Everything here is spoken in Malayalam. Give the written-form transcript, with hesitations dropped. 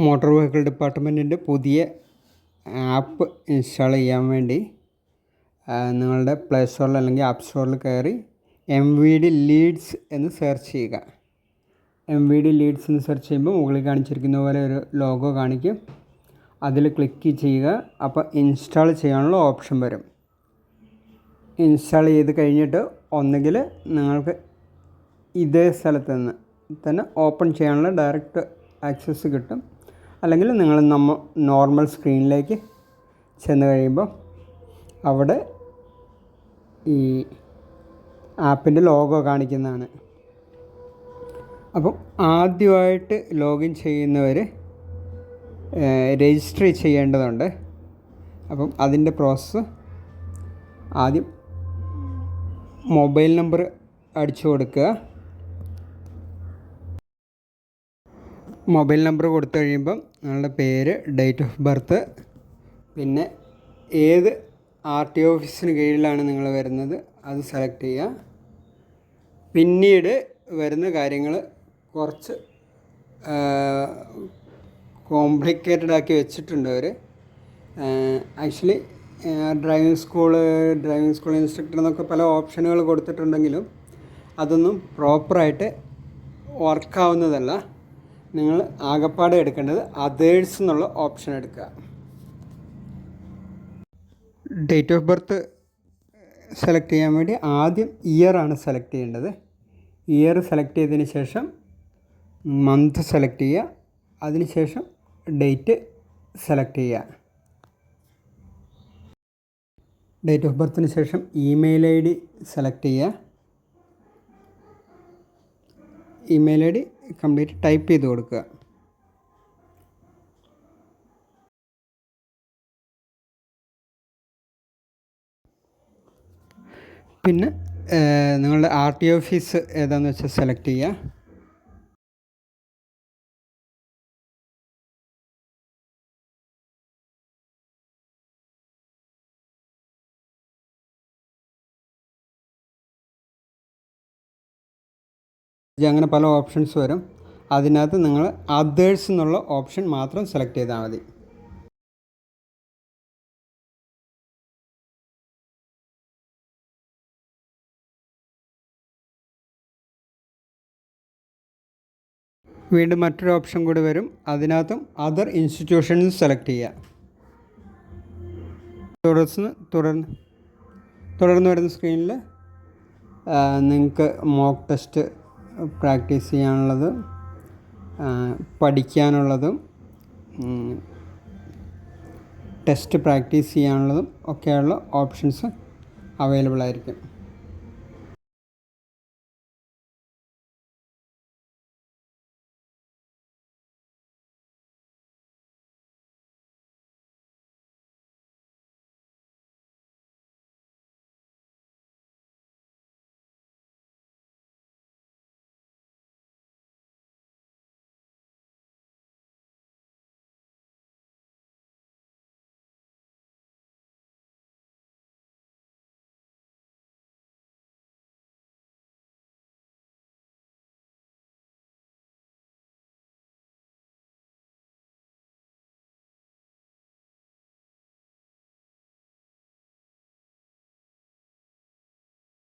മോട്ടോർ വെഹിക്കിൾ ഡിപ്പാർട്ട്മെൻറ്റിൻ്റെ പുതിയ ആപ്പ് ഇൻസ്റ്റാൾ ചെയ്യാൻ വേണ്ടി നിങ്ങളുടെ പ്ലേ സ്റ്റോറിൽ അല്ലെങ്കിൽ ആപ്പ് സ്റ്റോറിൽ കയറി MVD ലീഡ്സ് എന്ന് സെർച്ച് ചെയ്യുക. MVD ലീഡ്സ് എന്ന് സെർച്ച് ചെയ്യുമ്പോൾ മുകളിൽ കാണിച്ചിരിക്കുന്ന പോലെ ഒരു ലോഗോ കാണിക്കും. അതിൽ ക്ലിക്ക് ചെയ്യുക. അപ്പോൾ ഇൻസ്റ്റാൾ ചെയ്യാനുള്ള ഓപ്ഷൻ വരും. ഇൻസ്റ്റാൾ ചെയ്ത് കഴിഞ്ഞിട്ട് ഒന്നുകിൽ നിങ്ങൾക്ക് ഇതേ സ്ഥലത്ത് നിന്ന് തന്നെ ഓപ്പൺ ചെയ്യാനുള്ള ഡയറക്റ്റ് ആക്സസ് കിട്ടും. അല്ലെങ്കിൽ നിങ്ങൾ നോർമൽ സ്ക്രീനിലേക്ക് ചെന്ന് കഴിയുമ്പോൾ അവിടെ ഈ ആപ്പിൻ്റെ ലോഗോ കാണിക്കുന്നതാണ്. അപ്പം ആദ്യമായിട്ട് ലോഗിൻ ചെയ്യുന്നവർ രജിസ്റ്റർ ചെയ്യേണ്ടതുണ്ട്. അപ്പം അതിൻ്റെ പ്രോസസ്സ് ആദ്യം മൊബൈൽ നമ്പർ അടിച്ചു കൊടുക്കുക. മൊബൈൽ നമ്പർ കൊടുത്തു കഴിയുമ്പം നിങ്ങളുടെ പേര്, ഡേറ്റ് ഓഫ് ബർത്ത്, പിന്നെ ഏത് RTO ഓഫീസിന് കീഴിലാണ് നിങ്ങൾ വരുന്നത് അത് സെലക്ട് ചെയ്യുക. പിന്നീട് വരുന്ന കാര്യങ്ങൾ കുറച്ച് കോംപ്ലിക്കേറ്റഡ് ആക്കി വെച്ചിട്ടുണ്ട് അവർ. ആക്ച്വലി ഡ്രൈവിംഗ് സ്കൂൾ ഇൻസ്ട്രക്ടർ എന്നൊക്കെ പല ഓപ്ഷനുകൾ കൊടുത്തിട്ടുണ്ടെങ്കിലും അതൊന്നും പ്രോപ്പറായിട്ട് വർക്കാവുന്നതല്ല. നിങ്ങൾ ആകപ്പാടെ എടുക്കേണ്ടത് അതേഴ്സ് എന്നുള്ള ഓപ്ഷൻ എടുക്കുക. ഡേറ്റ് ഓഫ് ബർത്ത് സെലക്ട് ചെയ്യാൻ വേണ്ടി ആദ്യം ഇയറാണ് സെലക്ട് ചെയ്യേണ്ടത്. ഇയർ സെലക്ട് ചെയ്തതിന് ശേഷം മന്ത് സെലക്ട് ചെയ്യുക. അതിനുശേഷം ഡേറ്റ് സെലക്ട് ചെയ്യുക. ഡേറ്റ് ഓഫ് ബർത്തിന് ശേഷം ഇമെയിൽ ID സെലക്ട് ചെയ്യുക. ഇമെയിൽ ID കംപ്ലീറ്റ് ടൈപ്പ് ചെയ്ത് കൊടുക്കുക. പിന്നെ നിങ്ങളുടെ RTO ഓഫീസ് ഏതാണെന്ന് വെച്ചാൽ സെലക്ട് ചെയ്യുക. അങ്ങനെ പല ഓപ്ഷൻസ് വരും. അതിനകത്ത് നിങ്ങൾ അതേഴ്സ് എന്നുള്ള ഓപ്ഷൻ മാത്രം സെലക്ട് ചെയ്താൽ മതി. വീണ്ടും മറ്റൊരു ഓപ്ഷൻ കൂടി വരും. അതിനകത്തും അതർ ഇൻസ്റ്റിറ്റ്യൂഷൻസ് സെലക്ട് ചെയ്യുക. തുടർന്ന് വരുന്ന സ്ക്രീനിൽ നിങ്ങൾക്ക് മോക്ക് ടെസ്റ്റ് പ്രാക്ടീസ് ചെയ്യാനുള്ളതും പഠിക്കാനുള്ളതും ടെസ്റ്റ് പ്രാക്ടീസ് ചെയ്യാനുള്ളതും ഒക്കെയുള്ള ഓപ്ഷൻസ് അവൈലബിൾ ആയിരിക്കും.